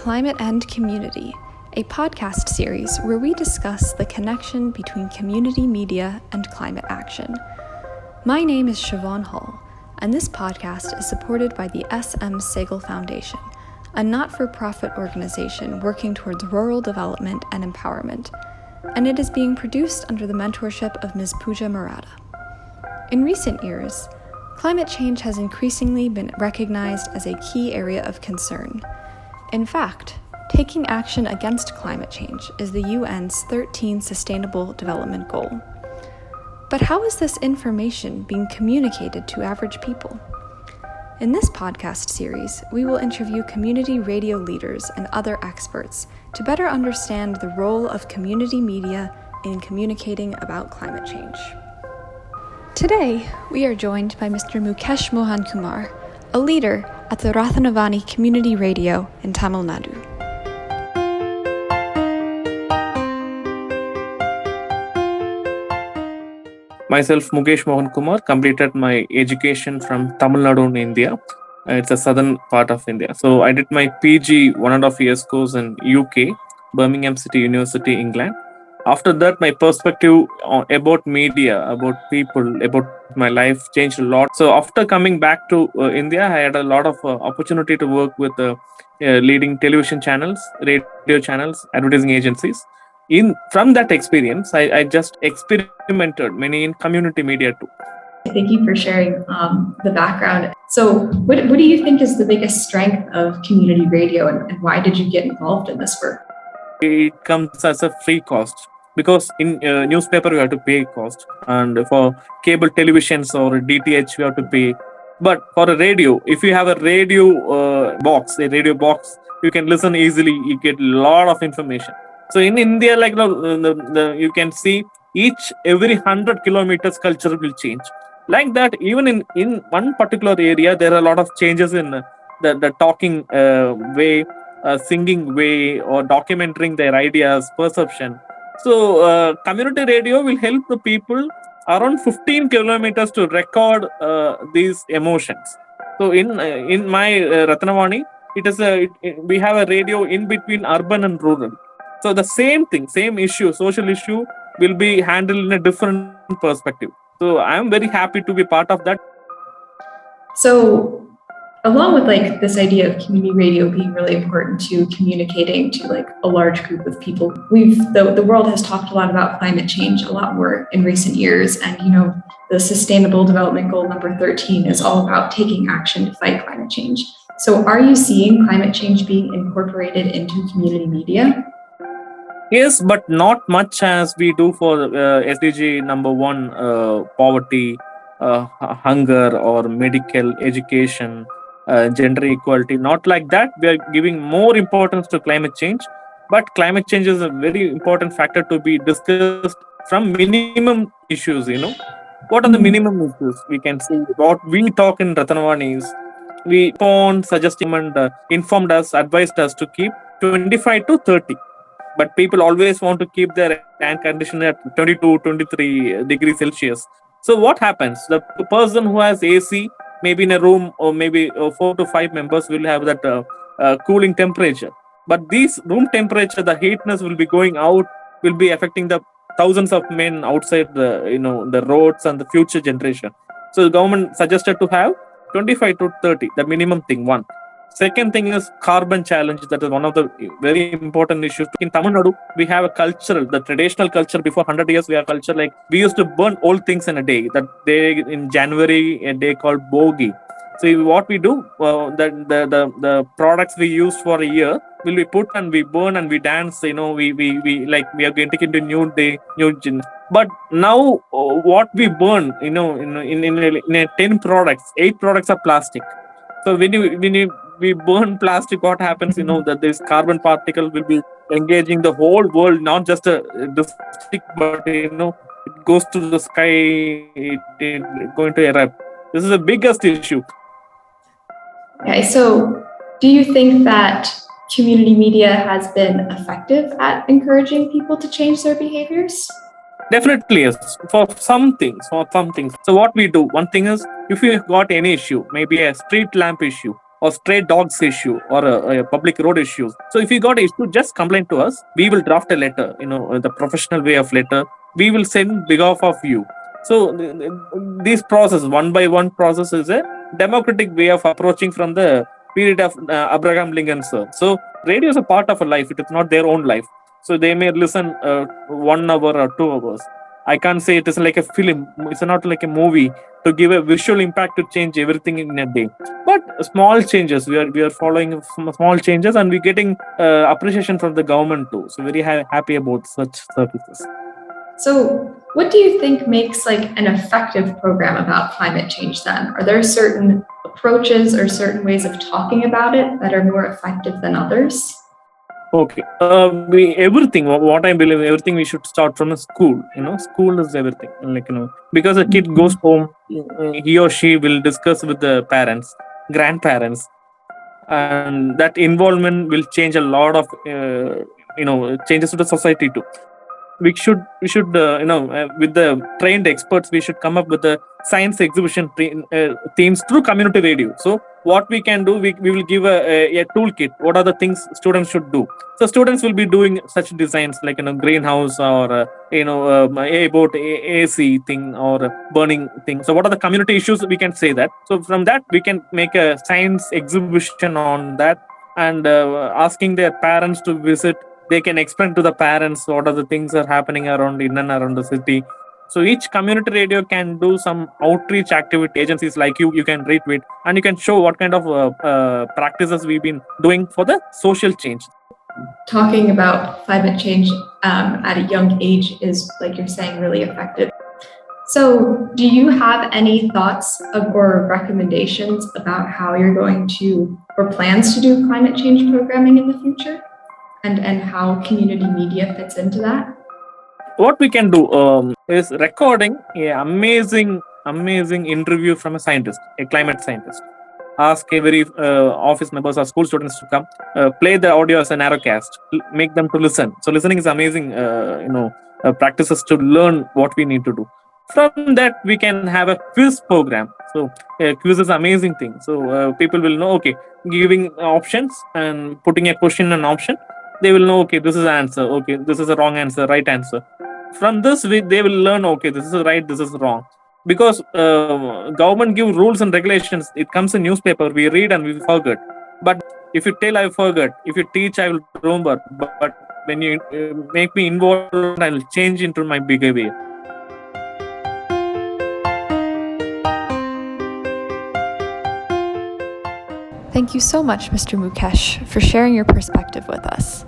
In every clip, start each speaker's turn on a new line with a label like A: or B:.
A: Climate and Community, a podcast series where we discuss the connection between community media and climate action. My name is Siobhan Hull, and this podcast is supported by the SMSF Foundation, a not-for-profit organization working towards rural development and empowerment, and it is being produced under the mentorship of Ms. Pooja Maratha. In recent years, climate change has increasingly been recognized as a key area of concern. In fact, taking action against climate change is the UN's 13th Sustainable Development Goal. But how is this information being communicated to average people? In this podcast series, we will interview community radio leaders and other experts to better understand the role of community media in communicating about climate change. Today, we are joined by Mr. Mukesh Mohan Kumar, a leader at the Rathanavani Community Radio in Tamil Nadu.
B: Myself, Mukesh Mohan Kumar, completed my education from Tamil Nadu in India. It's a southern part of India. So I did my PG 1.5 years course in UK, Birmingham City University, England. After that, my perspective about media, about people, about my life changed a lot. So after coming back to India, I had a lot of opportunity to work with leading television channels, radio channels, advertising agencies. From that experience, I just experimented many in community media too.
C: Thank you for sharing the background. So what do you think is the biggest strength of community radio, and why did you get involved in this work?
B: It comes as a free cost, because in newspaper we have to pay cost, and for cable televisions or DTH we have to pay. But for a radio, if you have a radio box, you can listen easily. You get a lot of information. So in India, like you can see every 100 kilometers culture will change. Like that, even in one particular area, there are a lot of changes in the talking way, singing way, or documenting their ideas, perception. So community radio will help the people around 15 kilometers to record these emotions. So in my Ratnavani, we have a radio in between urban and rural. So the same thing, same issue, social issue will be handled in a different perspective. So I am very happy to be part of that.
C: So along with this idea of community radio being really important to communicating to a large group of people, the world has talked a lot about climate change a lot more in recent years. And the Sustainable Development Goal number 13 is all about taking action to fight climate change. So are you seeing climate change being incorporated into community media?
B: Yes, but not much as we do for SDG number 1, poverty, hunger, or medical education, gender equality. Not like that. We are giving more importance to climate change. But climate change is a very important factor to be discussed from minimum issues. What are the minimum issues? We can see what we talk in Ratnavani is we suggested and informed us, advised us to keep 25 to 30. But people always want to keep their air conditioner at 22, 23 degrees Celsius. So what happens? The person who has AC, maybe in a room, or maybe 4 to 5 members will have that cooling temperature. But this room temperature, the heatness will be going out, will be affecting the thousands of men outside the roads and the future generation. So the government suggested to have 25 to 30, the minimum thing, one. Second thing is carbon challenge. That is one of the very important issues. In Tamil Nadu, we have the traditional culture. Before 100 years, we have culture we used to burn old things in a day. That day in January, a day called Bogi. So what we do, the products we use for a year will be put and we burn and we dance. We are getting into new day, new gen. But now what we burn, in 10 products, 8 products are plastic. So when we burn plastic, what happens? That this carbon particle will be engaging the whole world, not just a district, but it goes to the sky. It going to erupt. This is the biggest issue.
C: Okay, so do you think that community media has been effective at encouraging people to change their behaviors?
B: Definitely, yes. For some things. So what we do, one thing is, if you got any issue, maybe a street lamp issue, or stray dogs issue or a public road issues. So if you got an issue, just complain to us. We will draft a letter, the professional way of letter. We will send behalf of you. So this process, one by one process, is a democratic way of approaching from the period of Abraham Lincoln, sir. So radio is a part of a life. It is not their own life. So they may listen 1 hour or 2 hours. I can't say it is like a film. It's not like a movie to give a visual impact to change everything in a day. But small changes, we are following small changes, and we're getting appreciation from the government too. So very happy about such services.
C: So what do you think makes like an effective program about climate change then? Are there certain approaches or certain ways of talking about it that are more effective than others?
B: Okay, everything. What I believe, everything we should start from a school. School is everything. Because a kid goes home, he or she will discuss with the parents, grandparents, and that involvement will change a lot of changes to the society too. We should with the trained experts, we should come up with the science exhibition themes through community radio. So what we can do, we will give a toolkit. What are the things students should do? So students will be doing such designs like greenhouse or a boat AC thing or burning thing. So what are the community issues, we can say that. So from that we can make a science exhibition on that, and asking their parents to visit. They can explain to the parents what are the things are happening in and around the city. So each community radio can do some outreach activity. Agencies like you can retweet, and you can show what kind of practices we've been doing for the social change.
C: Talking about climate change at a young age is, like you're saying, really effective. So do you have any thoughts or recommendations about how you're going to, or plans to do climate change programming in the future? And how community media fits into that?
B: What we can do is recording an amazing interview from a scientist, a climate scientist. Ask every office members or school students to come, play the audio as a narrowcast, make them to listen. So listening is amazing, practices to learn what we need to do. From that, we can have a quiz program. So quiz is an amazing thing. So people will know, okay, giving options and putting a question and option. They will know, okay, this is the answer. Okay, this is a wrong answer, right answer. From this, they will learn, okay, this is right, this is wrong. Because government give rules and regulations. It comes in newspaper, we read and we forget. But if you tell, I forget. If you teach, I will remember. But when you make me involved, I will change into my behavior.
A: Thank you so much, Mr. Mukesh, for sharing your perspective with us.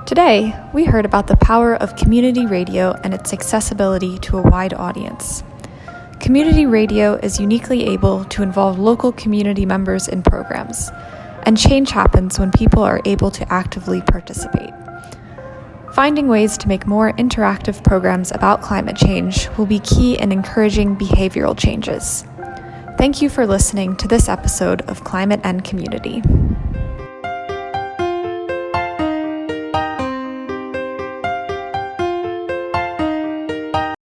A: Today, we heard about the power of community radio and its accessibility to a wide audience. Community radio is uniquely able to involve local community members in programs, and change happens when people are able to actively participate. Finding ways to make more interactive programs about climate change will be key in encouraging behavioral changes. Thank you for listening to this episode of Climate and Community.